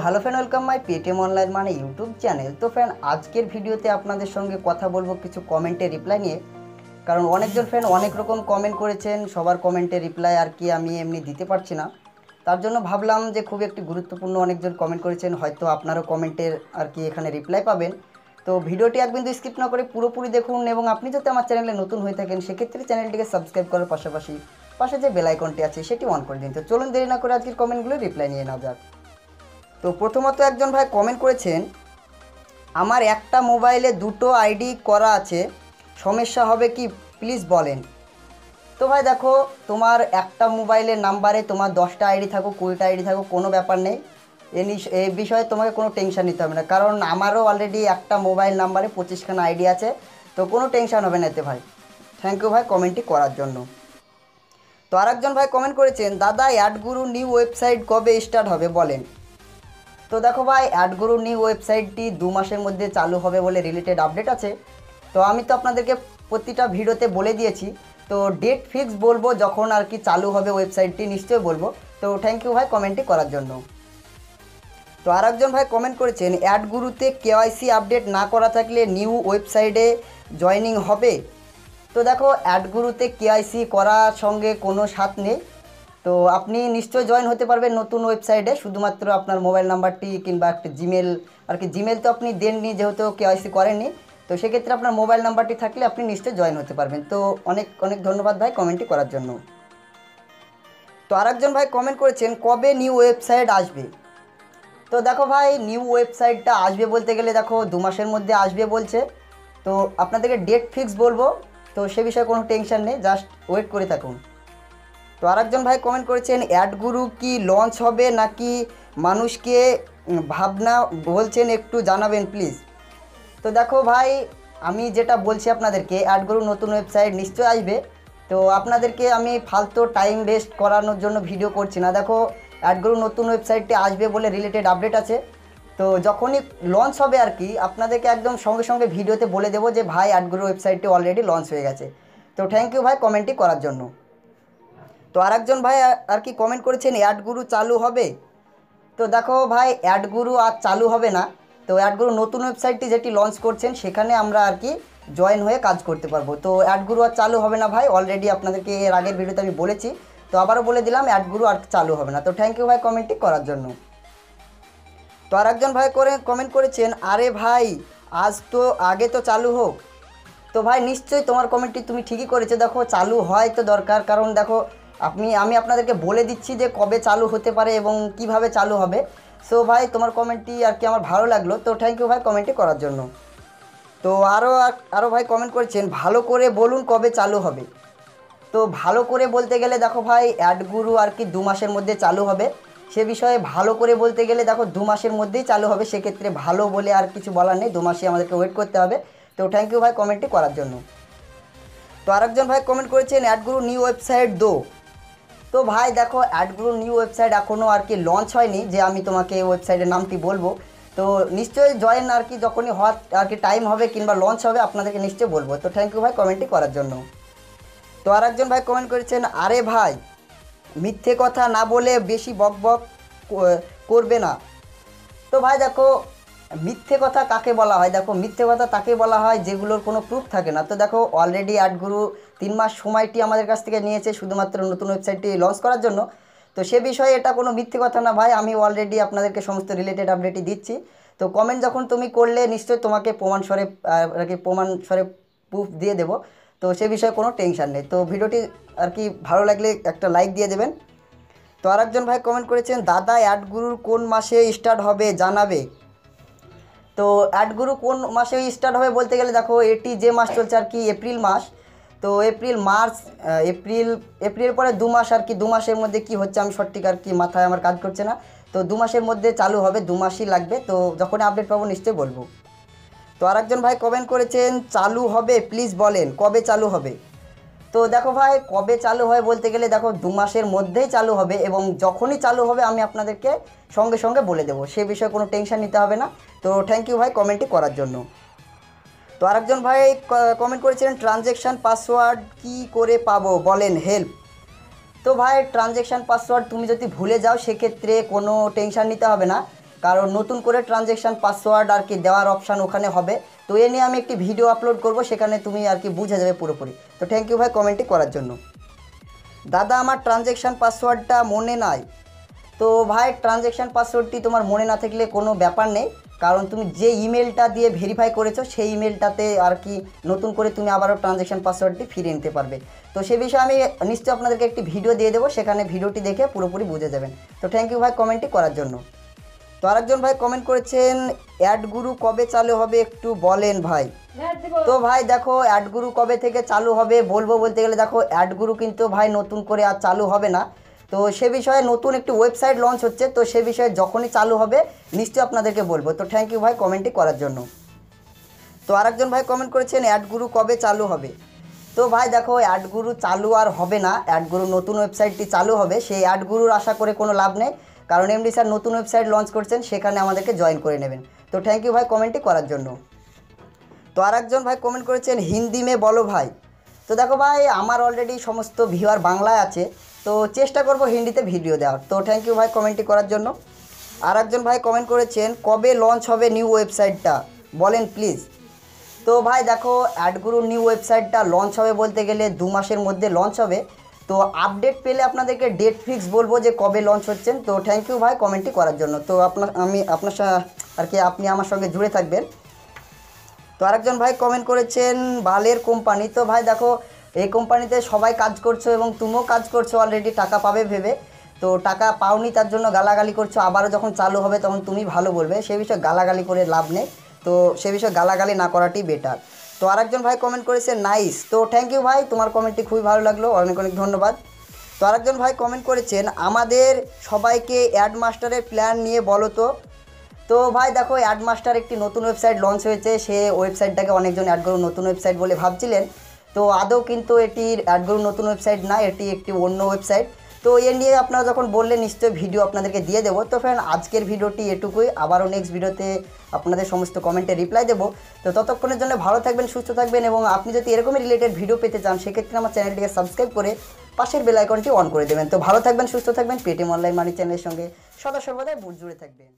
Hello friend, welcome my Paytm online মানে YouTube channel. তো friend, আজকের ভিডিওতে আপনাদের সঙ্গে কথা বলবো কিছু কমেন্টের রিপ্লাই নিয়ে। কারণ অনেকজন ফ্রেন্ড অনেক রকম কমেন্ট করেছেন, সবার কমেন্টের রিপ্লাই আর কি আমি এমনি দিতে পারছি না। তার জন্য ভাবলাম যে খুব একটি গুরুত্বপূর্ণ অনেকজন কমেন্ট করেছেন, হয়তো আপনারও কমেন্টের আর কি এখানে রিপ্লাই পাবেন। তো ভিডিওটি এক বিন্দু স্কিপ না করে পুরোপুরি দেখুন, এবং আপনি যদি আমার চ্যানেলে নতুন হয়ে থাকেন সেক্ষেত্রে চ্যানেলটিকে সাবস্ক্রাইব করার পাশাপাশি পাশে যে বেল আইকনটি আছে সেটি অন করে দিন। তো চলুন দেরি না করে আজকের কমেন্টগুলো রিপ্লাই নিয়ে নেওয়া যাক। তো প্রথমত একজন ভাই কমেন্ট করেছেন, আমার একটা মোবাইলে দুটো আইডি করা আছে, সমস্যা হবে কি প্লিজ বলেন। তো ভাই দেখো, তোমার একটা মোবাইলের নাম্বারে তোমার 10টা আইডি থাকুক 20টা আইডি থাকুক কোনো ব্যাপার নেই। এই বিষয়ে তোমাকে কোনো টেনশন নিতে হবে না, কারণ আমারও অলরেডি একটা মোবাইল নাম্বারে 25খানা আইডি আছে। তো কোনো টেনশন হবে না এতে ভাই। থ্যাংক ইউ ভাই কমেন্টটি করার জন্য। তো আরেকজন ভাই কমেন্ট করেছেন, দাদা অ্যাডগুরু নিউ ওয়েবসাইট কবে স্টার্ট হবে বলেন। তো দেখো ভাই, অ্যাডগুরু নিউ ওয়েবসাইটটি 2 মাসের মধ্যে চালু হবে বলে রিলেটেড আপডেট আছে। তো আমি তো আপনাদেরকে প্রতিটা ভিডিওতে বলে দিয়েছি। তো ডেট ফিক্স বলবো যখন আর কি চালু হবে ওয়েবসাইটটি, নিশ্চয়ই বলবো। তো থ্যাংক ইউ ভাই কমেন্টটি করার জন্য। তো আরেকজন ভাই কমেন্ট করেছেন, অ্যাডগুরুতে কেওয়াইসি আপডেট না করা থাকলে নিউ ওয়েবসাইটে জয়েনিং হবে। তো দেখো, অ্যাডগুরুতে কেওয়াইসি করার সঙ্গে কোনো সাথ নেই। তো আপনি নিশ্চয়ই জয়েন হতে পারবেন নতুন ওয়েবসাইটে, শুধুমাত্র আপনার মোবাইল নাম্বারটি কিংবা একটা জিমেল আর কি। জিমেল তো আপনি দেননি যেহেতু কেওয়াইসি করেননি, তো সেক্ষেত্রে আপনার মোবাইল নাম্বারটি থাকলে আপনি নিশ্চয়ই জয়েন হতে পারবেন। তো অনেক অনেক ধন্যবাদ ভাই কমেন্টটি করার জন্য। তো আরেকজন ভাই কমেন্ট করেছেন, কবে নিউ ওয়েবসাইট আসবে। তো দেখো ভাই, নিউ ওয়েবসাইটটা আসবে বলতে গেলে দেখো 2 মাসের মধ্যে আসবে বলছে। তো আপনাদেরকে ডেট ফিক্স বলবো, তো সে বিষয়ে কোনো টেনশন নেই, জাস্ট ওয়েট করে থাকুন। তো আরেকজন ভাই কমেন্ট করেছেন, অ্যাডগুরু কি লঞ্চ হবে নাকি মানুষকে ভাবনা বলছেন, একটু জানাবেন প্লিজ। তো দেখো ভাই, আমি যেটা বলছি আপনাদেরকে, অ্যাডগুরু নতুন ওয়েবসাইট নিশ্চয়ই আসবে। তো আপনাদেরকে আমি ফালতু টাইম ওয়েস্ট করানোর জন্য ভিডিও করছি না। দেখো, অ্যাডগুরু নতুন ওয়েবসাইটটি আসবে বলে রিলেটেড আপডেট আছে। তো যখনই লঞ্চ হবে আর কি, আপনাদেরকে একদম সঙ্গে সঙ্গে ভিডিওতে বলে দেবো যে ভাই অ্যাডগুরু ওয়েবসাইটটি অলরেডি লঞ্চ হয়ে গেছে। তো থ্যাংক ইউ ভাই কমেন্টটি করার জন্য। তো আরেকজন ভাই আর কি কমেন্ট করেছেন, অ্যাডগুরু চালু হবে। তো দেখো ভাই, অ্যাডগুরু আর চালু হবে না। তো অ্যাডগুরু নতুন ওয়েবসাইটটি যেটি লঞ্চ করছেন সেখানে আমরা আর কি জয়েন হয়ে কাজ করতে পারবো। তো অ্যাডগুরু আর চালু হবে না ভাই, অলরেডি আপনাদেরকে এর আগের ভিডিওতে আমি বলেছি। তো আবারও বলে দিলাম, অ্যাডগুরু আর চালু হবে না। তো থ্যাংক ইউ ভাই কমেন্টটি করার জন্য। তো আরেকজন ভাই কমেন্ট করেছেন, আরে ভাই আজ তো আগে তো চালু হোক। তো ভাই নিশ্চয়ই তোমার কমেন্টটি তুমি ঠিকই করেছো। দেখো, চালু হয় তো দরকার, কারণ দেখো আমি আপনাদেরকে বলে দিচ্ছি যে কবে চালু হতে পারে এবং কিভাবে চালু হবে। সো ভাই, তোমার কমেন্টটি আর কি আমার ভালো লাগলো। তো থ্যাংক ইউ ভাই কমেন্টটি করার জন্য। তো আরও ভাই কমেন্ট করেছেন, ভালো করে বলুন কবে চালু হবে। তো ভালো করে বলতে গেলে দেখো ভাই, অ্যাডগুরু আর কি 2 মাসের মধ্যে চালু হবে। সে বিষয়ে ভালো করে বলতে গেলে দেখো 2 মাসের মধ্যেই চালু হবে, সেক্ষেত্রে ভালো বলে আর কিছু বলার নেই, 2 মাসই আমাদেরকে ওয়েট করতে হবে। তো থ্যাংক ইউ ভাই কমেন্টটি করার জন্য। তো আরেকজন ভাই কমেন্ট করেছেন, অ্যাডগুরু নিউ ওয়েবসাইট দো। তো ভাই দেখো, অ্যাডগুরু নিউ ওয়েবসাইট এখনও আর কি লঞ্চ হয়নি যে আমি তোমাকে ওয়েবসাইটের নামটি বলবো। তো নিশ্চয়ই জয়েন আর কি যখনই হওয়ার আর কি টাইম হবে কিংবা লঞ্চ হবে আপনাদেরকে নিশ্চয়ই বলবো। তো থ্যাংক ইউ ভাই কমেন্টটি করার জন্য। তো আরেকজন ভাই কমেন্ট করেছেন, আরে ভাই মিথ্যে কথা না বলে বেশি বক বক করবে না। তো ভাই দেখো, মিথ্যে কথা কাকে বলা হয়, দেখো মিথ্যে কথা তাকে বলা হয় যেগুলোর কোনো প্রুফ থাকে না। তো দেখো, অলরেডি অ্যাডগুরু 3 মাস সময়টি আমাদের কাছ থেকে নিয়েছে শুধুমাত্র নতুন ওয়েবসাইটটি লঞ্চ করার জন্য। তো সে বিষয়ে এটা কোনো মিথ্যে কথা না ভাই, আমি অলরেডি আপনাদেরকে সমস্ত রিলেটেড আপডেটই দিচ্ছি। তো কমেন্ট যখন তুমি করলে নিশ্চয়ই তোমাকে আর কি প্রমাণস্বরে প্রুফ দিয়ে দেবো। তো সে বিষয়ে কোনো টেনশন নেই। তো ভিডিওটি আর কি ভালো লাগলে একটা লাইক দিয়ে দেবেন। তো আরেকজন ভাই কমেন্ট করেছেন, দাদা অ্যাডগুরুর কোন মাসে স্টার্ট হবে জানাবে। তো অ্যাডগুরু কোন মাসে স্টার্ট হবে বলতে গেলে দেখো, এটি যে মাস চলছে আর কি এপ্রিল মাস। তো এপ্রিল মার্চ এপ্রিল পরে 2 মাস আর কি, 2 মাসের মধ্যে কি হচ্ছে আমি সঠিক আর কি মাথায় আমার কাজ করছে না। তো 2 মাসের মধ্যে চালু হবে, 2 মাসই লাগবে। তো যখনই আপডেট পাবো নিশ্চয়ই বলবো। তো আরেকজন ভাই কমেন্ট করেছেন, চালু হবে প্লিজ বলেন কবে চালু হবে। তো দেখো ভাই, কবে চালু হয় বলতে গেলে দেখো 2 মাসের মধ্যেই চালু হবে, এবং যখনই চালু হবে আমি আপনাদেরকে সঙ্গে সঙ্গে বলে দেবো, সে বিষয়ে কোনো টেনশন নিতে হবে না। তো থ্যাংক ইউ ভাই কমেন্টটি করার জন্য। তো আরেকজন ভাই কমেন্ট করেছিলেন, ট্রানজ্যাকশান পাসওয়ার্ড কি করে পাবো বলেন হেল্প। তো ভাই, ট্রানজ্যাকশান পাসওয়ার্ড তুমি যদি ভুলে যাও সেক্ষেত্রে কোনো টেনশন নিতে হবে না। কারণ নতুন করে ট্রানজ্যাকশান পাসওয়ার্ড আর কি দেওয়ার অপশান ওখানে হবে। তো এ নিয়ে আমি একটি ভিডিও আপলোড করব, সেখানে তুমি আর কি বুঝে যাবে পুরোপুরি। তো থ্যাংক ইউ ভাই কমেন্টটি করার জন্য। দাদা আমার ট্রানজ্যাকশান পাসওয়ার্ডটা মনে নাই। তো ভাই ট্রানজ্যাকশান পাসওয়ার্ডটি তোমার মনে না থাকলে কোনো ব্যাপার নেই, কারণ তুমি যে ইমেলটা দিয়ে ভেরিফাই করেছো সেই ইমেলটাতে আর কি নতুন করে তুমি আবারও ট্রানজ্যাকশান পাসওয়ার্ডটি ফিরিয়ে নিতে পারবে। তো সে বিষয়ে আমি নিশ্চয়ই আপনাদেরকে একটি ভিডিও দিয়ে দেবো, সেখানে ভিডিওটি দেখে পুরোপুরি বুঝে যাবেন। তো থ্যাংক ইউ ভাই কমেন্টটি করার জন্য। তো আরেকজন ভাই কমেন্ট করেছেন অ্যাডগুরু কবে চালু হবে একটু বলেন ভাই। তো ভাই দেখো অ্যাডগুরু কবে থেকে চালু হবে বলবো বলতে গেলে, দেখো অ্যাডগুরু কিন্তু ভাই নতুন করে আর চালু হবে না। তো সে বিষয়ে নতুন একটি ওয়েবসাইট লঞ্চ হচ্ছে, তো সে বিষয়ে যখনই চালু হবে নিশ্চয়ই আপনাদেরকে বলবো। তো থ্যাংক ইউ ভাই কমেন্টটি করার জন্য। তো আরেকজন ভাই কমেন্ট করেছেন অ্যাডগুরু কবে চালু হবে। তো ভাই দেখো অ্যাডগুরু চালু আর হবে না, অ্যাডগুরু নতুন ওয়েবসাইটটি চালু হবে, সেই অ্যাডগুরুর আশা করে কোনো লাভ নেই, কারণ এমডি স্যার নতুন ওয়েবসাইট লঞ্চ করছেন, সেখানে আমাদেরকে জয়েন করে নেবেন। তো থ্যাংক ইউ ভাই কমেন্টটি করার জন্য। তো আরেকজন ভাই কমেন্ট করেছেন হিন্দি মে বলো ভাই। তো দেখো ভাই আমার অলরেডি সমস্ত ভিউয়ার বাংলায় আছে, তো চেষ্টা করব হিন্দিতে ভিডিও দেওয়ার। তো থ্যাংক ইউ ভাই কমেন্টটি করার জন্য। আরেকজন ভাই কমেন্ট করেছেন কবে লঞ্চ হবে নিউ ওয়েবসাইটটা বলেন প্লিজ। তো ভাই দেখো অ্যাডগুরুর নিউ ওয়েবসাইটটা লঞ্চ হবে বলতে গেলে 2 মাসের মধ্যে লঞ্চ হবে। তো আপডেট পেলে আপনাদেরকে ডেট ফিক্স বলবো যে কবে লঞ্চ হচ্ছেন। তো থ্যাংক ইউ ভাই কমেন্টটি করার জন্য। তো আমি আপনার আর কি আপনি আমার সঙ্গে জুড়ে থাকবেন। তো আরেকজন ভাই কমেন্ট করেছেন বালের কোম্পানি। তো ভাই দেখো এই কোম্পানিতে সবাই কাজ করছো এবং তুমিও কাজ করছো অলরেডি টাকা পাবে ভেবে, তো টাকা পাওনি তার জন্য গালাগালি করছো। আবারও যখন চালু হবে তখন তুমি ভালো বলবে, সে বিষয়ে গালাগালি করে লাভ নেই। তো সে বিষয়ে গালাগালি না করাটাই বেটার। তো আরেকজন ভাই কমেন্ট করেছে নাইস। তো থ্যাংক ইউ ভাই, তোমার কমেন্টটি খুবই ভালো লাগলো, অনেক অনেক ধন্যবাদ। তো আরেকজন ভাই কমেন্ট করেছেন আমাদের সবাইকে অ্যাড মাস্টারের প্ল্যান নিয়ে বলো তো। তো ভাই দেখো অ্যাডমাস্টার একটি নতুন ওয়েবসাইট লঞ্চ হয়েছে, সে ওয়েবসাইটটাকে অনেকজন অ্যাডগুরু নতুন ওয়েবসাইট বলে ভাবছিলেন, তো আদৌ কিন্তু এটির অ্যাডগুরু নতুন ওয়েবসাইট না, এটি একটি অন্য ওয়েবসাইট। তো এ নিয়ে আপনারা যখন বললেন নিশ্চয়ই ভিডিও আপনাদেরকে দিয়ে দেবো। তো ফ্রেন্ড আজকের ভিডিওটি এটুকুই, আবারও নেক্সট ভিডিওতে আপনাদের সমস্ত কমেন্টে রিপ্লাই দেবো। তো ততক্ষণের জন্য ভালো থাকবেন, সুস্থ থাকবেন, এবং আপনি যদি এরকমই রিলেটেড ভিডিও পেতে চান সেক্ষেত্রে আমার চ্যানেলটিকে সাবস্ক্রাইব করে পাশের বেল আইকনটি অন করে দেবেন। তো ভালো থাকবেন, সুস্থ থাকবেন, পেটিএম অনলাইন মানি চ্যানেলের সঙ্গে সদা সর্বদাই জুড়ে থাকবেন।